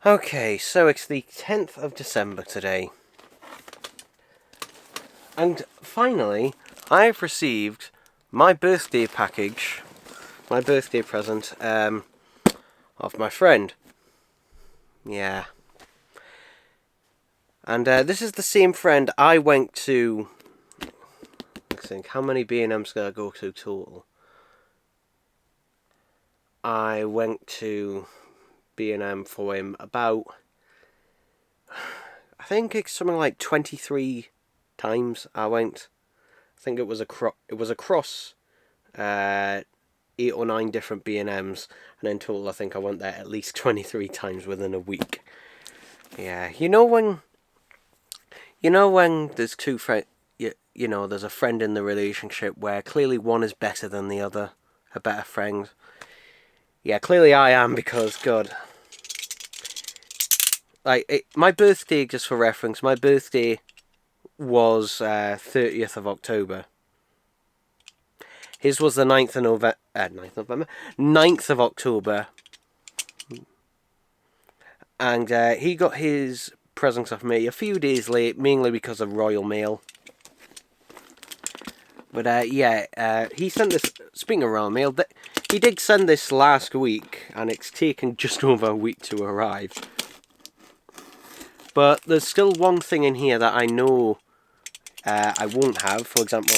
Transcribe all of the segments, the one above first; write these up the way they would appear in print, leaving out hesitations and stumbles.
Okay, so it's the 10th of December today. And finally, I've received my birthday package, my birthday present, of my friend. Yeah. And this is the same friend I went to. Let's think, how many B&Ms did I go to total? I went to B&M for him about, I think it's something like 23 times I went. I think it was across 8 or 9 different B&Ms, and in total I think I went there at least 23 times within a week. Yeah, you know when there's two friends, you know, there's a friend in the relationship where clearly one is better than the other, a better friend. Yeah, clearly I am, because God, my birthday, just for reference, my birthday was 30th of October. His was the 9th of October. And he got his presents off me a few days late, mainly because of Royal Mail. But he sent this, speaking of Royal Mail, he did send this last week, and it's taken just over a week to arrive. But there's still one thing in here that I know I won't have. For example,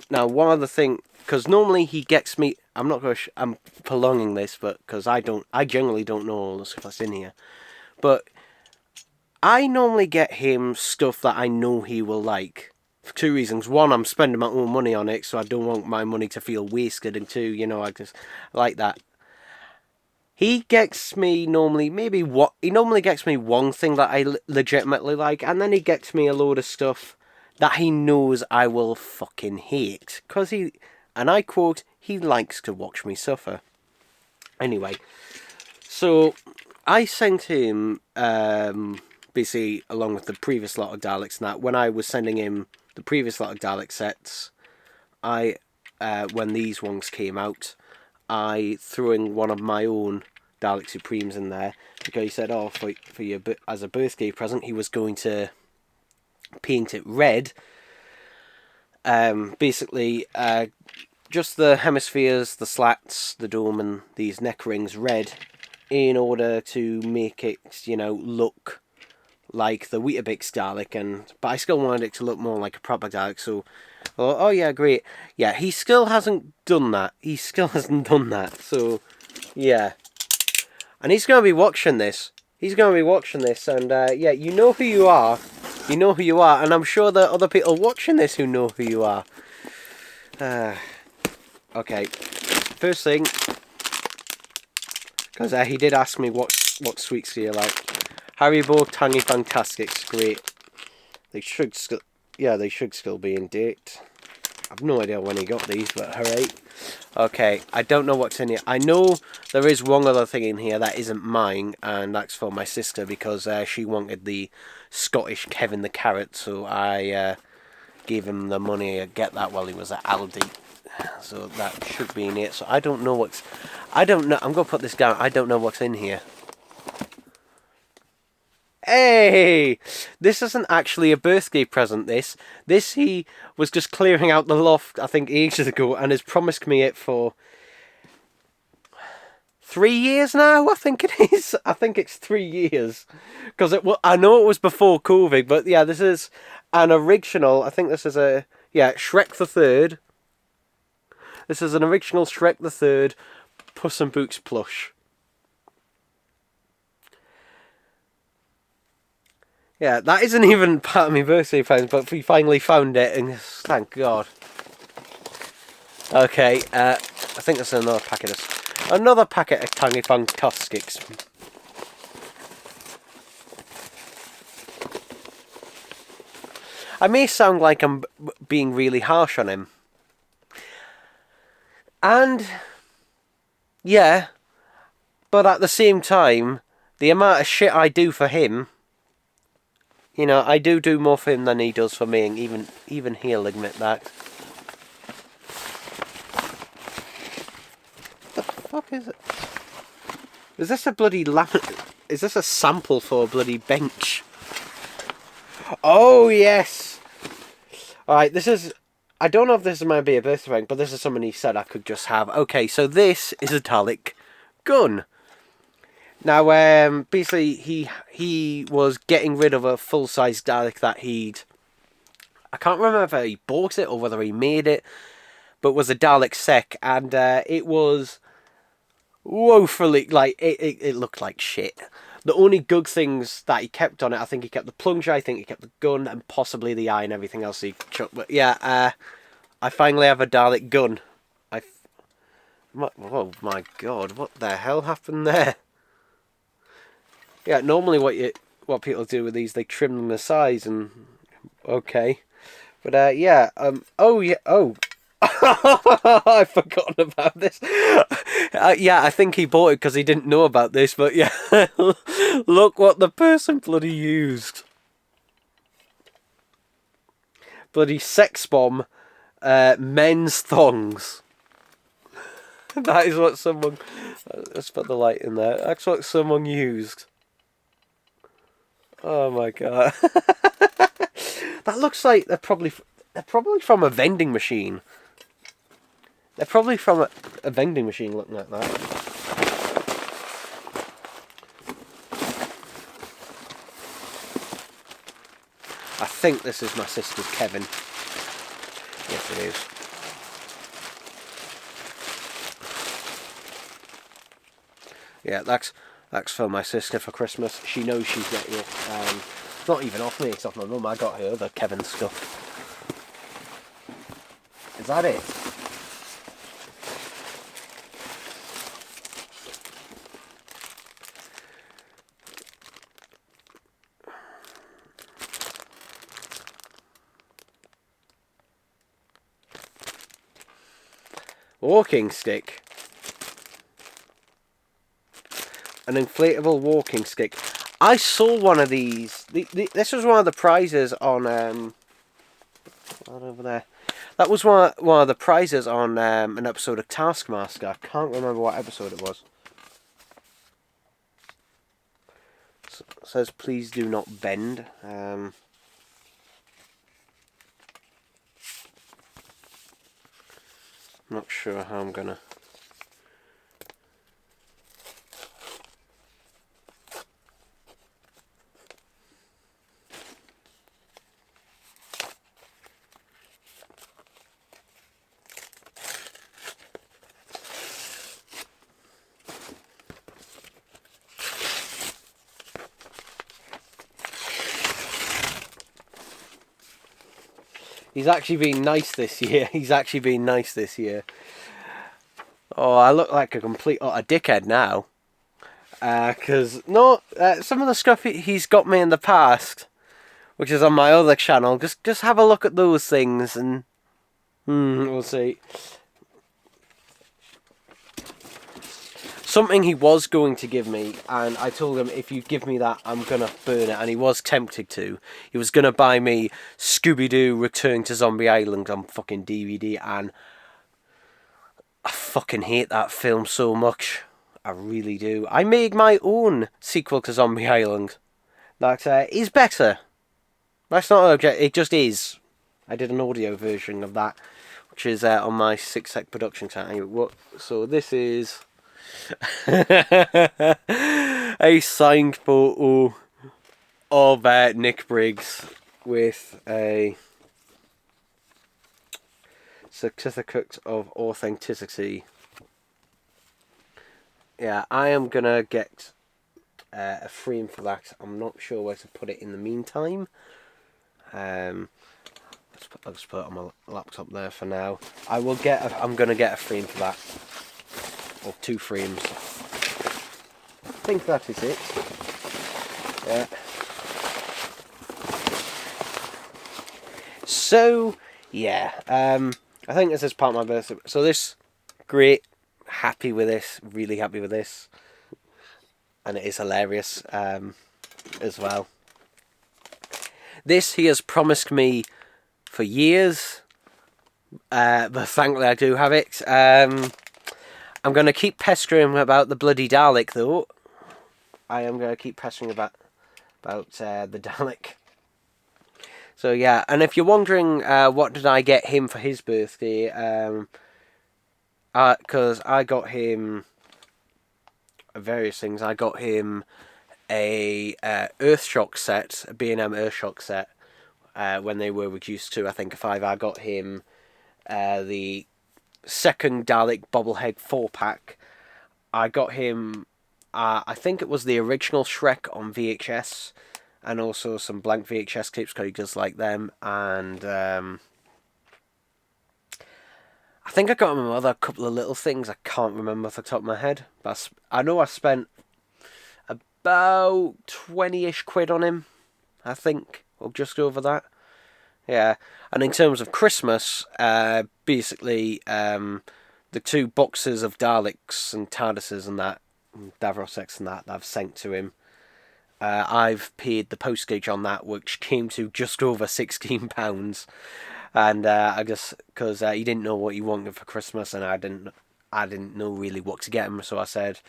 now one other thing, because normally he gets me, I'm not going to, I'm prolonging this, but because I generally don't know all the stuff that's in here. But I normally get him stuff that I know he will like. For two reasons. One, I'm spending my own money on it, so I don't want my money to feel wasted. And two, you know, I just like that. He gets me normally gets me one thing that I legitimately like, and then he gets me a load of stuff that he knows I will fucking hate. Because and I quote, he likes to watch me suffer. Anyway, so I sent him, basically, along with the previous lot of Daleks, and that, when I was sending him the previous lot of Dalek sets, when these ones came out, I threw in one of my own Dalek Supremes in there, because he said, oh, for your, as a birthday present, he was going to paint it red. Basically, just the hemispheres, the slats, the dome, and these neck rings red, in order to make it, you know, look like the Weetabix Dalek, but I still wanted it to look more like a proper Dalek, so, oh yeah, great. Yeah, he still hasn't done that. So, yeah. And he's going to be watching this. And, yeah, you know who you are. And I'm sure there are other people watching this who know who you are. Okay. First thing, because he did ask me what sweets do you like. Haribo Tangy Fantastics, great. They should still be in date. I've no idea when he got these, but hooray. Okay, I don't know what's in here. I know there is one other thing in here that isn't mine, and that's for my sister, because she wanted the Scottish Kevin the Carrot, so I gave him the money to get that while he was at Aldi. So that should be in it. So I don't know. I'm going to put this down. I don't know what's in here. Hey! This isn't actually a birthday present, this. He was just clearing out the loft, I think, ages ago, and has promised me it for 3 years now, I think it is. I think it's 3 years. Because I know it was before COVID, but yeah, this is an original. I think this is Shrek the Third. This is an original Shrek the Third Puss in Boots plush. Yeah, that isn't even part of my birthday present, but we finally found it, and thank God. Okay, I think there's another packet of Tangy Fantastics. I may sound like I'm being really harsh on him. And, yeah, but at the same time, the amount of shit I do for him, you know, I do more for him than he does for me, and even he'll admit that. What the fuck is it? Is this a bloody is this a sample for a bloody bench? Oh, yes! Alright, this is... I don't know if this might be a birthday thing, but this is something he said I could just have. Okay, so this is a Dalek gun. Now, basically, he was getting rid of a full-size Dalek that he'd... I can't remember if he bought it or whether he made it, but it was a Dalek Sec, and it was woefully... Like, it looked like shit. The only good things that he kept on it, I think he kept the plunger, I think he kept the gun, and possibly the eye and everything else he chucked. But yeah, I finally have a Dalek gun. Oh my god, what the hell happened there? Yeah, normally what people do with these, they trim them to size and... Okay. But yeah, oh yeah, oh. I've forgotten about this. Yeah, I think he bought it because he didn't know about this, but yeah. Look what the person bloody used. Bloody sex bomb, men's thongs. That is what someone... Let's put the light in there. That's what someone used. Oh my god. That looks like they're probably from a vending machine. They're probably from a vending machine looking like that. I think this is my sister's Kevin. Yes, it is. Yeah, that's for my sister for Christmas. She knows she's getting it. It's not even off me, it's off my mum. I got her the Kevin stuff. Is that it? Walking stick. An inflatable walking stick. I saw one of these. This was one of the prizes on right over there. That was one of the prizes on an episode of Taskmaster. I can't remember what episode it was. It says please do not bend. Not sure how I'm gonna. He's actually been nice this year. He's actually been nice this year. Oh, I look like a complete utter dickhead now. Because, some of the stuff he's got me in the past, which is on my other channel, just have a look at those things and... we'll see. Something he was going to give me, and I told him, if you give me that, I'm going to burn it, and he was tempted to. He was going to buy me Scooby-Doo Return to Zombie Island on fucking DVD, and I fucking hate that film so much. I really do. I made my own sequel to Zombie Island that is better. That's not an object, it just is. I did an audio version of that, which is on my Six Sec production channel. So this is... a signed photo of Nick Briggs with a certificate of authenticity. Yeah, I am gonna get a frame for that. I'm not sure where to put it in the meantime. Let's put it on my laptop there for now. I'm gonna get a frame for that. Or 2 frames. I think that is it. Yeah. So, yeah. I think this is part of my birthday. So this, great. Happy with this. Really happy with this. And it is hilarious as well. This he has promised me for years. But thankfully I do have it. I'm going to keep pestering him about the bloody Dalek, though. I am going to keep pestering about the Dalek. So yeah, and if you're wondering what did I get him for his birthday, because I got him various things. I got him a Earthshock set, a B&M Earthshock set, when they were reduced to, I think, a 5. I got him the second Dalek bobblehead 4-pack. I got him, I think it was the original Shrek on VHS, and also some blank VHS clips because he does like them, and I think I got him another couple of little things. I can't remember off the top of my head, but I know I spent about 20-ish quid on him, I think, or just over that. Yeah, and in terms of Christmas, basically the 2 boxes of Daleks and TARDISes and that, Davros X and that I've sent to him. I've paid the postage on that, which came to just over £16, and I just because he didn't know what he wanted for Christmas, and I didn't know really what to get him, so I said,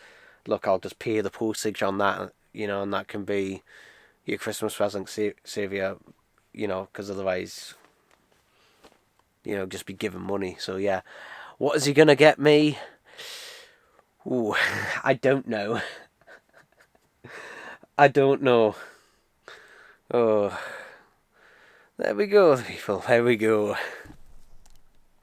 look, I'll just pay the postage on that, and that can be your Christmas present, save you, because otherwise, just be giving money. So yeah, what is he gonna get me? Ooh, I don't know. I don't know. Oh, there we go, people. There we go.